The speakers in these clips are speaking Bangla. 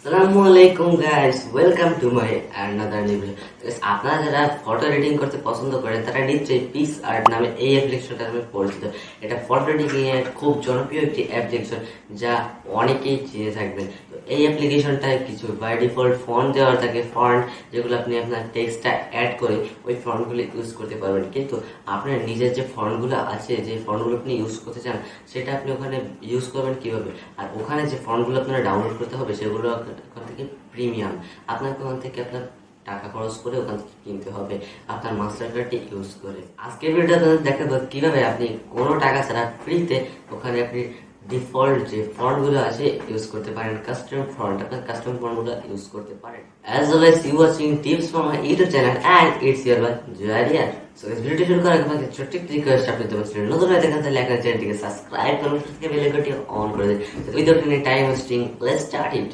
আসসালামুয়ালাইকুম guys, welcome to my another new video. আপনারা যারা ফটো এডিটিং করতে পছন্দ করেন তারা নিশ্চয়ই PicsArt নামে এই অ্যাপ্লিকেশনটা নামে পরিচিত। এটা ফটো এডিটিং এর খুব জনপ্রিয় একটি অ্যাপ্লিকেশন যা অনেকেই চিনে থাকবেন। তো এই অ্যাপ্লিকেশনটায় কিছু বাই ডিফল্ট ফন্ট দেওয়া থাকে, ফন্ট যেগুলো আপনি আপনার টেক্সটটা অ্যাড করে ওই ফন্টগুলো ইউজ করতে পারবেন। কিন্তু আপনার নিজের যে ফন্টগুলো আছে, যে ফন্টগুলো আপনি ইউজ করতে চান, সেটা আপনি ওখানে ইউজ করবেন কিভাবে? আর ওখানে যে ফন্টগুলো আপনারা ডাউনলোড করতে হবে সেগুলো ওখান থেকে প্রিমিয়াম, আপনাকে ওখান থেকে আপনার টাকা খরচ করে ওখান থেকে কিনতে হবে আপনার মাস্টার কার্ডটি ইউজ করে। আজকের ভিডিওটা দেখাবো কিভাবে আপনি কোনো টাকা ছাড়া ফ্রিতে ওখানে আপনি ডিফল্ট যে ফন্টগুলো আছে ইউজ করতে পারেন, কাস্টম ফন্ট, আপনার কাস্টম ফন্টগুলো ইউজ করতে পারেন। As well as you watching tips from my YouTube channel and it's your boy Zuhair. So guys, ভিডিওটি শুরু করার আগে আপনাকে ছোট্ট একটি রিকোয়েস্ট, আপনি তোমার চ্যানেল নতুন হয়ে থাকেন তাহলে এখন চ্যানেলটিকে সাবস্ক্রাইব করুন, সাথে বেল আইকনটি অন করে দিন। So without any time wasting, let's start it.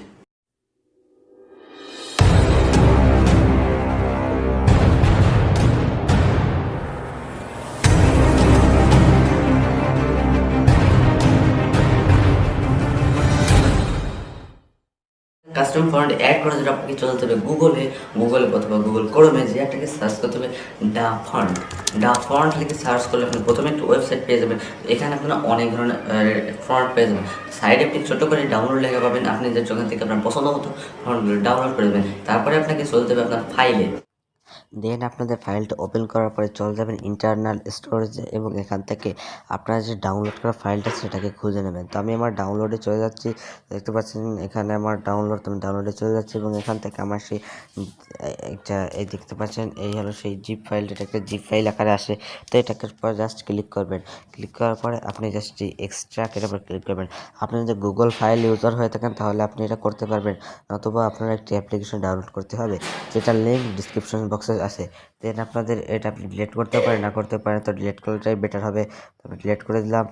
Custom font add করার জন্য আপনাকে চলতে হবে গুগলে অথবা গুগল ক্রোমে, যে একটাকে সার্চ করতে হবে ডা ফন্ট লিখে সার্চ করলে আপনি প্রথমে একটা ওয়েবসাইট পেয়ে যাবেন। এখানে আপনারা অনেক ধরনের ফন্ট পেয়ে যাবেন। সাইডে আপনি ছোটো করে ডাউনলোড লেখা পাবেন, আপনি যে ওখান থেকে আপনার পছন্দ মতো ফন্টগুলো ডাউনলোড করে দেবেন। তারপরে আপনাকে চলতে হবে আপনার ফাইলে, দেন আপনাদের ফাইলটা ওপেন করার পরে চলে যাবেন ইন্টারনাল স্টোরেজে এবং এখান থেকে আপনারা যে ডাউনলোড করা ফাইলটা সেটাকে খুঁজে নেবেন। তো আমি আমার ডাউনলোডে চলে যাচ্ছি, দেখতে পাচ্ছেন এখানে আমার ডাউনলোড, তো আমি ডাউনলোডে চলে যাচ্ছি এবং এখান থেকে আমার সেই একটা এই দেখতে পাচ্ছেন এই হলো সেই জিপ ফাইলটা, এটা একটা জিপ ফাইল আকারে আসে। তো এটাকে পর জাস্ট ক্লিক করবেন, ক্লিক করার পরে আপনি জাস্ট এক্সট্রাক্ট এটার উপর ক্লিক করবেন। আপনি যদি গুগল ফাইল ইউজার হয়ে থাকেন তাহলে আপনি এটা করতে পারবেন, নতুবা আপনার একটি অ্যাপ্লিকেশন ডাউনলোড করতে হবে যেটার লিঙ্ক ডিসক্রিপশন বক্সে আছে। দেন আপনাদের এটা আপনি ডিলিট করতে পারেন, না করতে পারেন, তো ডিলিট করাটাই বেটার হবে। তো আমি ডিলিট করে দিলাম।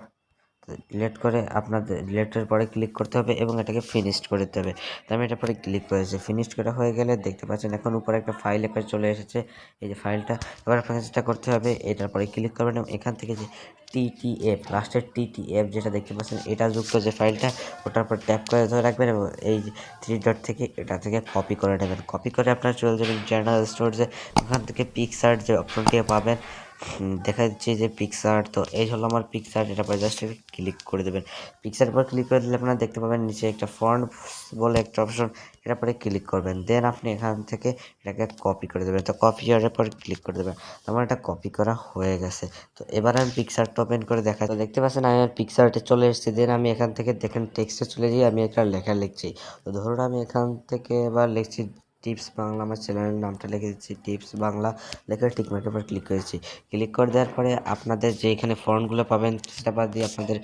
ডিলিট করে আপনাদের ডিলিটের পরে ক্লিক করতে হবে এবং এটাকে ফিনিশড করে দিতে হবে। তো আমি এটার পরে ক্লিক করেছি, ফিনিশড করা হয়ে গেলে দেখতে পাচ্ছেন এখন উপরে একটা ফাইল আকারে চলে এসেছে, এই যে ফাইলটা। এবার আপনাকে যেটা করতে হবে এটার পরে ক্লিক করবেন এবং এখান থেকে যে TTF লাস্টের TTF যেটা দেখতে পাচ্ছেন এটা যুক্ত যে ফাইলটা, ওটার পর ট্যাপ করে ধরে রাখবেন এবং এই থ্রি ডট থেকে এটা থেকে কপি করে নেবেন। কপি করে আপনার চলে যাবেন জার্নাল স্টোরেজে, ওখান থেকে PicsArt যে অপশনটি পাবেন, দেখা যাচ্ছে যে PicsArt। তো এই হলো আমার PicsArt, এটা পরে জাস্ট ক্লিক করে দেবেন। PicsArt পর ক্লিক করে দিলে আপনারা দেখতে পাবেন নিচে একটা ফন্ট বলে একটা অপশন, এটার পরে ক্লিক করবেন। দেন আপনি এখান থেকে এটাকে কপি করে দেবেন। তো কপি করার পর ক্লিক করে দেবেন। আমার এটা কপি করা হয়ে গেছে। তো এবার আমি PicsArt ওপেন করে দেখা, তো দেখতে পাচ্ছেন আমি PicsArt চলে এসেছি। দেন আমি এখান থেকে দেখেন টেক্সটে চলে যাই, আমি একটা লেখা লিখছি। তো ধরুন আমি এখান থেকে এবার লিখছি টিপস বাংলা, আমার চ্যানেলের নামটা লিখে দিচ্ছি টিপস বাংলা, লেখা টিকমার্কের উপর ক্লিক করেছি। ক্লিক করে দেওয়ার পরে আপনাদের যে এখানে ফন্টগুলো পাবেন সেটা বাদ দিয়ে আপনাদের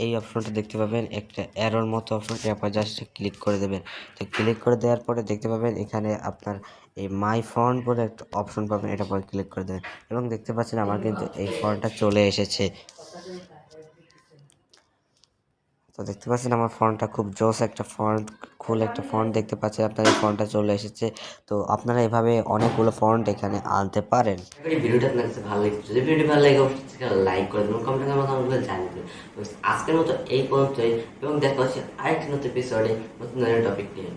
এই অপশনটা দেখতে পাবেন একটা অ্যারোর মতো অপশন, এরপর জাস্ট ক্লিক করে দেবেন। তো ক্লিক করে দেওয়ার পরে দেখতে পাবেন এখানে আপনার এই মাই ফন্ট বলে একটা অপশন পাবেন, এটা পরে ক্লিক করে দেবেন এবং দেখতে পাচ্ছেন আমার কিন্তু এই ফন্টটা চলে এসেছে। তো দেখতে পাচ্ছেন আমার ফন্টটা খুব জোস একটা ফন্ট, কুল একটা ফন্ট দেখতে পাচ্ছেন, আপনার এই ফন্টটা চলে এসেছে। তো আপনারা এভাবে অনেকগুলো ফন্ট এখানে আনতে পারেন। ভিডিওটা আপনার কাছে ভালো লাগছে, যদি ভিডিও ভালো লাগে অবশ্যই লাইক করে দেবেন, কমেন্টের মাধ্যমে জানিয়ে। আজকের মতো এই পর্যন্তই এবং দেখা হচ্ছে আরেকটি নতুন এপিসোডে নতুন টপিক নিয়ে।